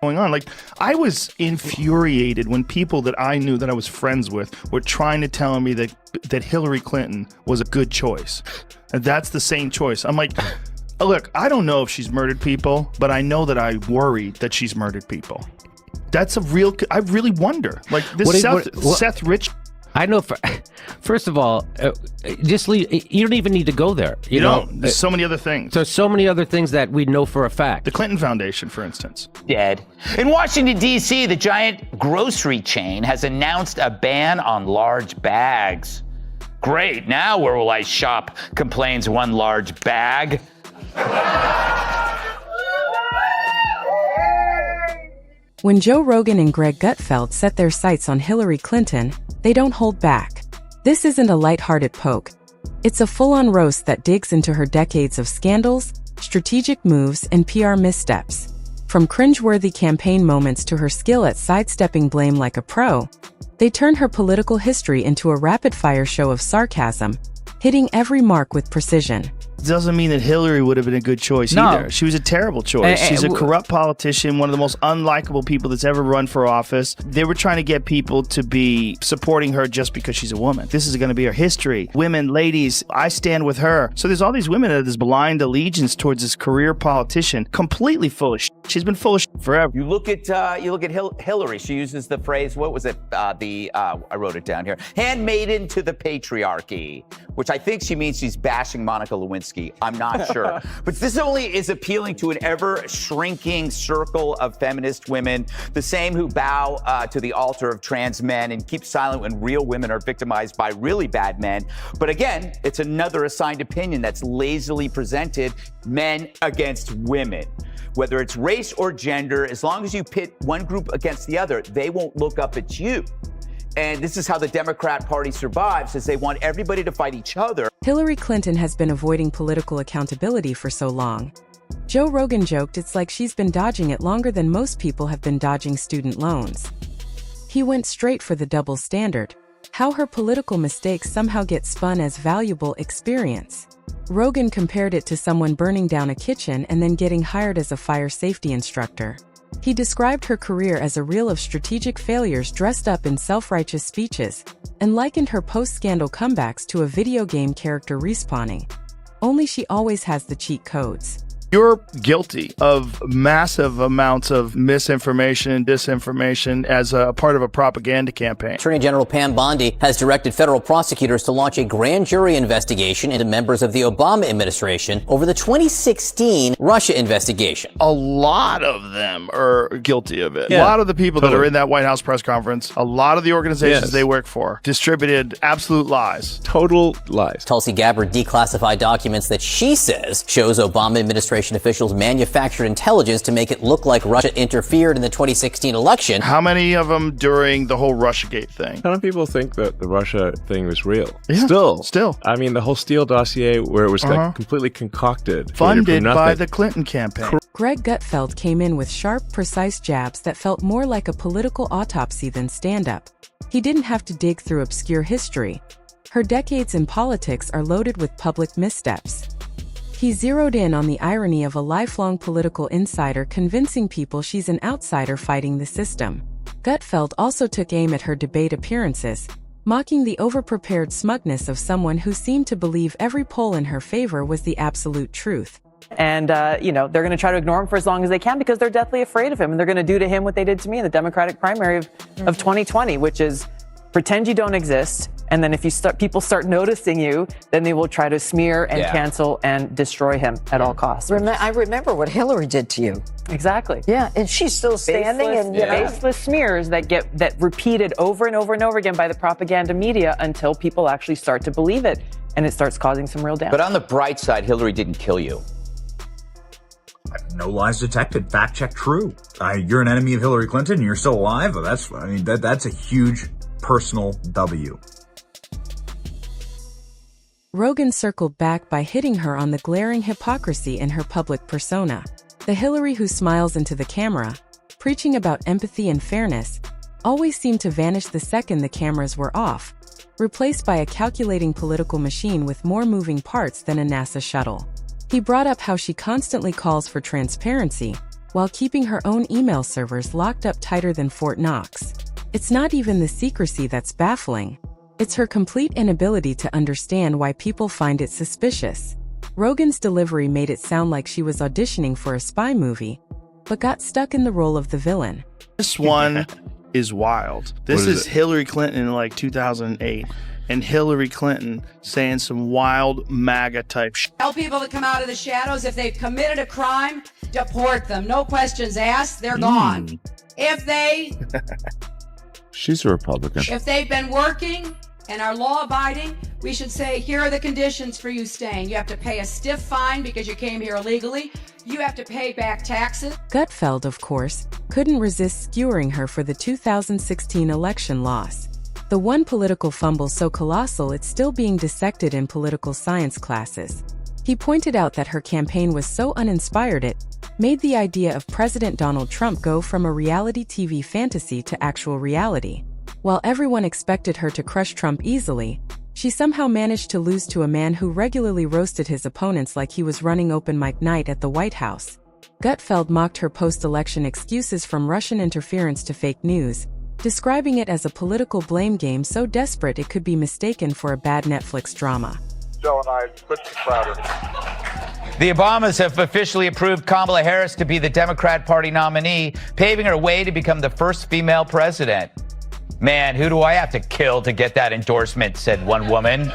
going on. Like, I was infuriated when people that I knew that I was friends with were trying to tell me that Hillary Clinton was a good choice. And that's the same choice. I'm like, look, I don't know if she's murdered people, but I know that I worry that she's murdered people. That's a real, I really wonder. Like, this Seth Rich. I know. First of all, just leave. You don't even need to go there. You know, there's so many other things. There's so many other things that we know for a fact. The Clinton Foundation, for instance. Dead. In Washington, D.C., the giant grocery chain has announced a ban on large bags. Great. Now where will I shop? Complains one large bag. When Joe Rogan and Greg Gutfeld set their sights on Hillary Clinton, they don't hold back. This isn't a lighthearted poke. It's a full-on roast that digs into her decades of scandals, strategic moves, and PR missteps. From cringeworthy campaign moments to her skill at sidestepping blame like a pro, they turn her political history into a rapid-fire show of sarcasm, hitting every mark with precision. Doesn't mean that Hillary would have been a good choice either. She was a terrible choice. She's a corrupt politician, one of the most unlikable people that's ever run for office. They were trying to get people to be supporting her just because she's a woman. This is going to be her history. Women, ladies, I stand with her. So there's all these women that have this blind allegiance towards this career politician, completely full of shit. She's been full of shit forever. You look at Hillary. She uses the phrase, what was it? I wrote it down here. Handmaiden to the patriarchy, which I think she means she's bashing Monica Lewinsky. I'm not sure. But this only is appealing to an ever-shrinking circle of feminist women, the same who bow to the altar of trans men and keep silent when real women are victimized by really bad men. But again, it's another assigned opinion that's lazily presented, men against women. Whether it's race or gender, as long as you pit one group against the other, they won't look up at you. And this is how the Democrat Party survives, is they want everybody to fight each other. Hillary Clinton has been avoiding political accountability for so long. Joe Rogan joked it's like she's been dodging it longer than most people have been dodging student loans. He went straight for the double standard, how her political mistakes somehow get spun as valuable experience. Rogan compared it to someone burning down a kitchen and then getting hired as a fire safety instructor. He described her career as a reel of strategic failures dressed up in self-righteous speeches, and likened her post-scandal comebacks to a video game character respawning. Only she always has the cheat codes. You're guilty of massive amounts of misinformation and disinformation as a part of a propaganda campaign. Attorney General Pam Bondi has directed federal prosecutors to launch a grand jury investigation into members of the Obama administration over the 2016 Russia investigation. A lot of them are guilty of it. Yeah, a lot of the people that are in that White House press conference, a lot of the organizations they work for, distributed absolute lies. Total lies. Tulsi Gabbard declassified documents that she says shows Obama administration officials manufactured intelligence to make it look like Russia interfered in the 2016 election. How many of them during the whole Russiagate thing? How many people think that the Russia thing was real? Yeah, Still. I mean, the whole Steele dossier where it was like completely concocted. Funded by the Clinton campaign. Greg Gutfeld came in with sharp, precise jabs that felt more like a political autopsy than stand-up. He didn't have to dig through obscure history. Her decades in politics are loaded with public missteps. He zeroed in on the irony of a lifelong political insider convincing people she's an outsider fighting the system. Gutfeld also took aim at her debate appearances, mocking the overprepared smugness of someone who seemed to believe every poll in her favor was the absolute truth. And, they're going to try to ignore him for as long as they can because they're deathly afraid of him. And they're going to do to him what they did to me in the Democratic primary of 2020, which is pretend you don't exist. And then if people start noticing you, then they will try to smear and cancel and destroy him at all costs. I remember what Hillary did to you. Exactly. Yeah, and she's still standing. Baseless smears that repeated over and over and over again by the propaganda media until people actually start to believe it, and it starts causing some real damage. But on the bright side, Hillary didn't kill you. No lies detected. Fact check true. You're an enemy of Hillary Clinton and you're still alive. That's a huge personal W. Rogan circled back by hitting her on the glaring hypocrisy in her public persona. The Hillary who smiles into the camera, preaching about empathy and fairness, always seemed to vanish the second the cameras were off, replaced by a calculating political machine with more moving parts than a NASA shuttle. He brought up how she constantly calls for transparency, while keeping her own email servers locked up tighter than Fort Knox. It's not even the secrecy that's baffling. It's her complete inability to understand why people find it suspicious. Rogan's delivery made it sound like she was auditioning for a spy movie, but got stuck in the role of the villain. This one is wild. This is Hillary Clinton in like 2008. And Hillary Clinton saying some wild MAGA type shit. Tell people to come out of the shadows. If they've committed a crime, deport them. No questions asked. They're gone. If they... She's a Republican. If they've been working and are law-abiding, we should say, here are the conditions for you staying. You have to pay a stiff fine because you came here illegally. You have to pay back taxes. Gutfeld, of course, couldn't resist skewering her for the 2016 election loss. The one political fumble so colossal it's still being dissected in political science classes. He pointed out that her campaign was so uninspired it made the idea of President Donald Trump go from a reality TV fantasy to actual reality. While everyone expected her to crush Trump easily, she somehow managed to lose to a man who regularly roasted his opponents like he was running open mic night at the White House. Gutfeld mocked her post-election excuses from Russian interference to fake news, describing it as a political blame game so desperate it could be mistaken for a bad Netflix drama. Joe and I couldn't be prouder. The Obamas have officially approved Kamala Harris to be the Democrat Party nominee, paving her way to become the first female president. Man, who do I have to kill to get that endorsement, said one woman.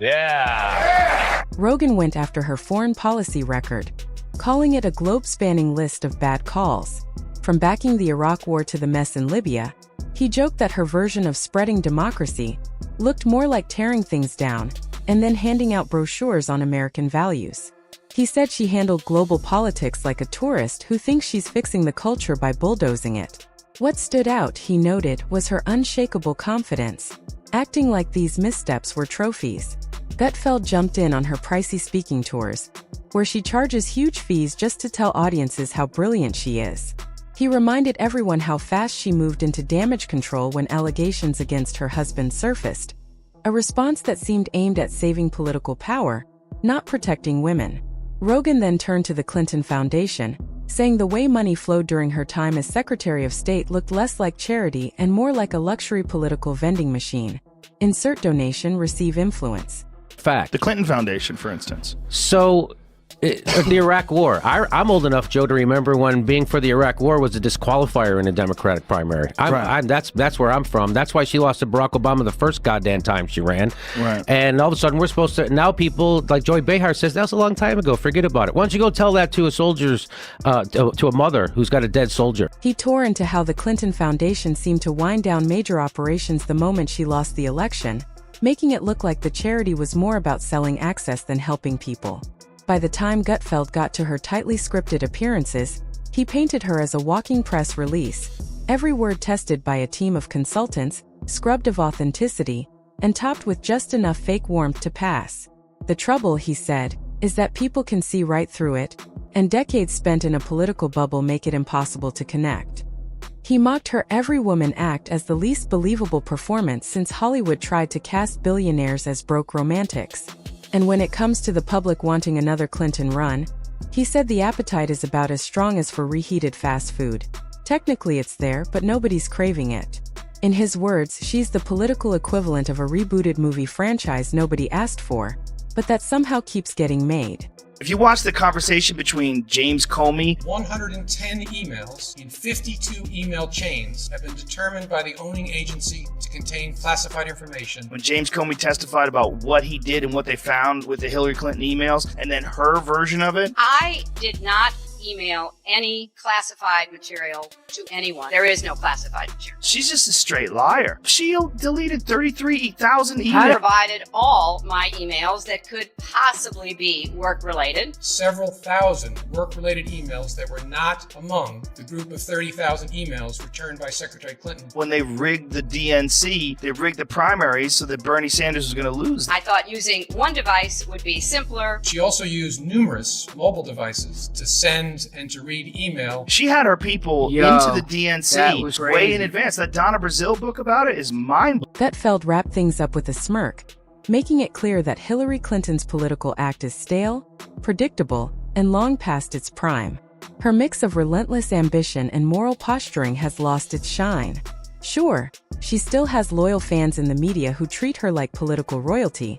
Yeah. Rogan went after her foreign policy record, calling it a globe-spanning list of bad calls. From backing the Iraq War to the mess in Libya, he joked that her version of spreading democracy looked more like tearing things down and then handing out brochures on American values. He said she handled global politics like a tourist who thinks she's fixing the culture by bulldozing it. What stood out, he noted, was her unshakable confidence, acting like these missteps were trophies. Gutfeld jumped in on her pricey speaking tours, where she charges huge fees just to tell audiences how brilliant she is. He reminded everyone how fast she moved into damage control when allegations against her husband surfaced, a response that seemed aimed at saving political power, not protecting women. Rogan then turned to the Clinton Foundation, saying the way money flowed during her time as Secretary of State looked less like charity and more like a luxury political vending machine. Insert donation, receive influence. Fact. The Clinton Foundation, for instance. So, the Iraq War. I'm old enough, Joe, to remember when being for the Iraq War was a disqualifier in a Democratic primary. That's where I'm from. That's why she lost to Barack Obama the first goddamn time she ran. Right. And all of a sudden, we're supposed to, now people, like Joy Behar says, that was a long time ago. Forget about it. Why don't you go tell that to a soldier's, to a mother who's got a dead soldier? He tore into how the Clinton Foundation seemed to wind down major operations the moment she lost the election, making it look like the charity was more about selling access than helping people. By the time Gutfeld got to her tightly scripted appearances, he painted her as a walking press release, every word tested by a team of consultants, scrubbed of authenticity, and topped with just enough fake warmth to pass. The trouble, he said, is that people can see right through it, and decades spent in a political bubble make it impossible to connect. He mocked her every woman act as the least believable performance since Hollywood tried to cast billionaires as broke romantics. And when it comes to the public wanting another Clinton run, he said the appetite is about as strong as for reheated fast food. Technically it's there, but nobody's craving it. In his words, she's the political equivalent of a rebooted movie franchise nobody asked for, but that somehow keeps getting made. If you watch the conversation between James Comey, 110 emails in 52 email chains have been determined by the owning agency to contain classified information. When James Comey testified about what he did and what they found with the Hillary Clinton emails, and then her version of it. I did not email any classified material to anyone. There is no classified material. She's just a straight liar. She deleted 33,000 emails. I provided all my emails that could possibly be work-related. Several thousand work-related emails that were not among the group of 30,000 emails returned by Secretary Clinton. When they rigged the DNC, they rigged the primaries so that Bernie Sanders was going to lose. I thought using one device would be simpler. She also used numerous mobile devices to send and to read email. She had her people into the DNC way in advance. That Donna Brazile book about it is mind-blowing. Gutfeld wrapped things up with a smirk, making it clear that Hillary Clinton's political act is stale, predictable, and long past its prime. Her mix of relentless ambition and moral posturing has lost its shine. Sure, she still has loyal fans in the media who treat her like political royalty,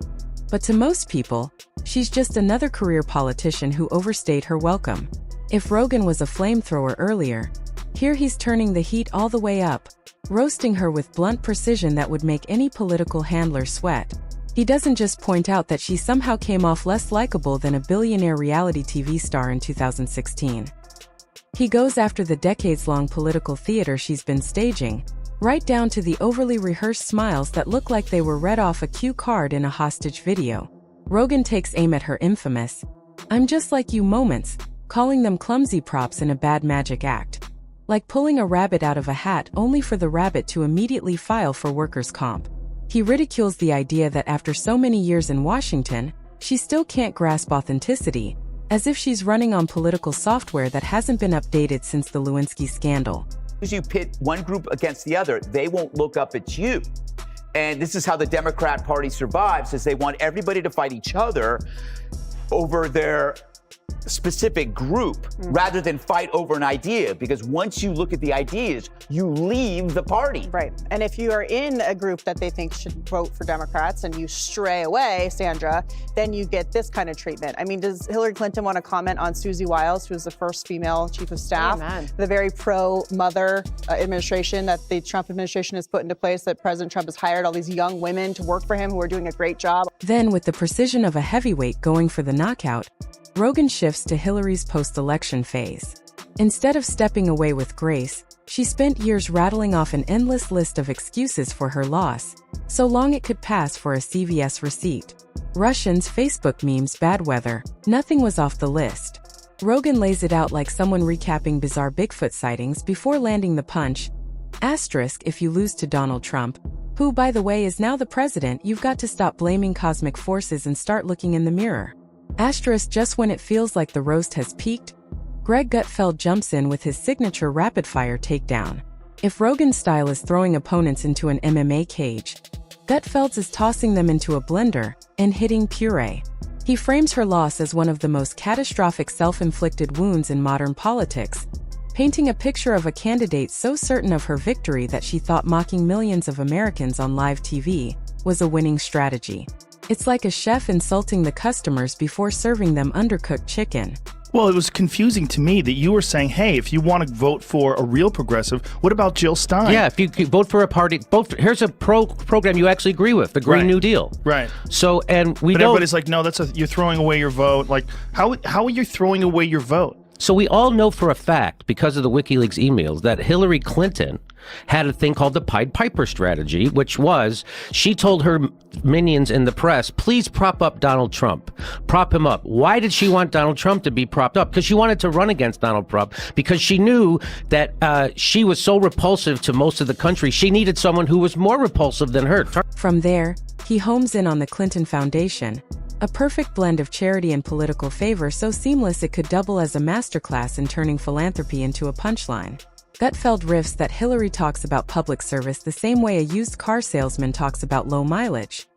but to most people, she's just another career politician who overstayed her welcome. If Rogan was a flamethrower earlier, here he's turning the heat all the way up, roasting her with blunt precision that would make any political handler sweat. He doesn't just point out that she somehow came off less likable than a billionaire reality TV star in 2016. He goes after the decades-long political theater she's been staging, right down to the overly rehearsed smiles that look like they were read off a cue card in a hostage video. Rogan takes aim at her infamous, "I'm just like you" moments, calling them clumsy props in a bad magic act. Like pulling a rabbit out of a hat only for the rabbit to immediately file for workers' comp. He ridicules the idea that after so many years in Washington, she still can't grasp authenticity, as if she's running on political software that hasn't been updated since the Lewinsky scandal. As you pit one group against the other, they won't look up at you. And this is how the Democrat Party survives, is they want everybody to fight each other over their specific group rather than fight over an idea, because once you look at the ideas, you leave the party. Right. And if you are in a group that they think should vote for Democrats and you stray away, Sandra, then you get this kind of treatment. I mean, does Hillary Clinton want to comment on Susie Wiles, who was the first female chief of staff? Amen. The very pro-mother administration that the Trump administration has put into place, that President Trump has hired all these young women to work for him who are doing a great job. Then, with the precision of a heavyweight going for the knockout, Rogan shifts to Hillary's post-election phase. Instead of stepping away with grace, she spent years rattling off an endless list of excuses for her loss, so long it could pass for a CVS receipt. Russians, Facebook memes, bad weather, nothing was off the list. Rogan lays it out like someone recapping bizarre Bigfoot sightings before landing the punch. Asterisk, if you lose to Donald Trump, who, by the way, is now the president, you've got to stop blaming cosmic forces and start looking in the mirror. Asterisk, just when it feels like the roast has peaked, Greg Gutfeld jumps in with his signature rapid-fire takedown. If Rogan's style is throwing opponents into an MMA cage, Gutfeld's is tossing them into a blender and hitting puree. He frames her loss as one of the most catastrophic self-inflicted wounds in modern politics, painting a picture of a candidate so certain of her victory that she thought mocking millions of Americans on live TV was a winning strategy. It's like a chef insulting the customers before serving them undercooked chicken. Well, it was confusing to me that you were saying, hey, if you want to vote for a real progressive, what about Jill Stein? Yeah, if you vote for a party, here's a program you actually agree with, the Green New Deal. Right. So, and we but don't... everybody's like, no, you're throwing away your vote. Like, how are you throwing away your vote? So we all know for a fact, because of the WikiLeaks emails, that Hillary Clinton had a thing called the Pied Piper strategy, which was she told her minions in the press, please prop up Donald Trump. Prop him up. Why did she want Donald Trump to be propped up? Because she wanted to run against Donald Trump, because she knew that she was so repulsive to most of the country. She needed someone who was more repulsive than her. From there, he homes in on the Clinton Foundation, a perfect blend of charity and political favor so seamless it could double as a masterclass in turning philanthropy into a punchline. Gutfeld riffs that Hillary talks about public service the same way a used car salesman talks about low mileage.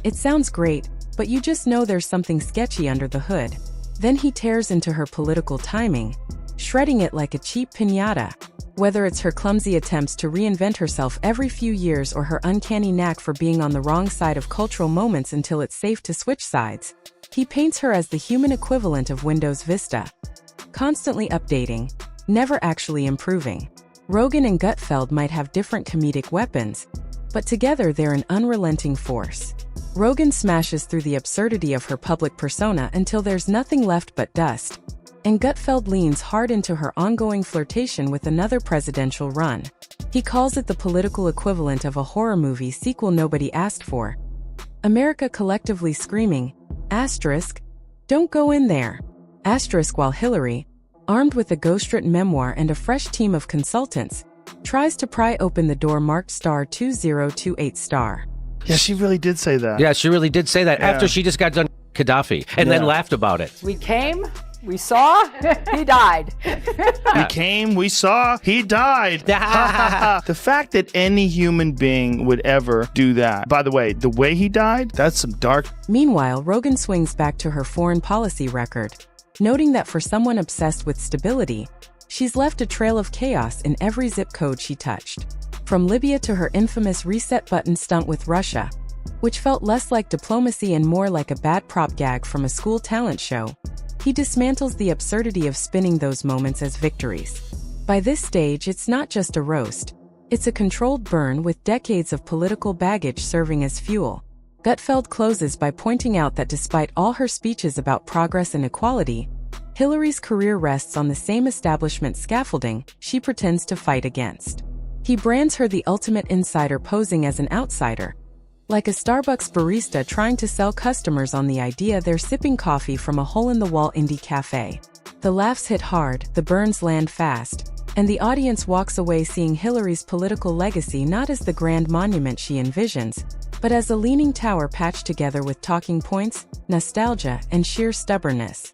It sounds great, but you just know there's something sketchy under the hood. Then he tears into her political timing, shredding it like a cheap piñata. Whether it's her clumsy attempts to reinvent herself every few years or her uncanny knack for being on the wrong side of cultural moments until it's safe to switch sides, he paints her as the human equivalent of Windows Vista. Constantly updating, never actually improving. Rogan and Gutfeld might have different comedic weapons, but together they're an unrelenting force. Rogan smashes through the absurdity of her public persona until there's nothing left but dust, and Gutfeld leans hard into her ongoing flirtation with another presidential run. He calls it the political equivalent of a horror movie sequel nobody asked for. America collectively screaming, asterisk, don't go in there, asterisk, while Hillary, armed with a ghostwritten memoir and a fresh team of consultants, tries to pry open the door marked star 2028 star. Yeah, she really did say that. Yeah, she really did say that after she just got done Gaddafi and then laughed about it. We came, we saw, he died. We came, we saw, he died. The fact that any human being would ever do that. By the way he died, that's some dark. Meanwhile, Rogan swings back to her foreign policy record, noting that for someone obsessed with stability, she's left a trail of chaos in every zip code she touched. From Libya to her infamous reset button stunt with Russia, which felt less like diplomacy and more like a bad prop gag from a school talent show, he dismantles the absurdity of spinning those moments as victories. By this stage, it's not just a roast. It's a controlled burn with decades of political baggage serving as fuel. Gutfeld closes by pointing out that despite all her speeches about progress and equality, Hillary's career rests on the same establishment scaffolding she pretends to fight against. He brands her the ultimate insider posing as an outsider, like a Starbucks barista trying to sell customers on the idea they're sipping coffee from a hole-in-the-wall indie cafe. The laughs hit hard, the burns land fast, and the audience walks away seeing Hillary's political legacy not as the grand monument she envisions, but as a leaning tower patched together with talking points, nostalgia, and sheer stubbornness.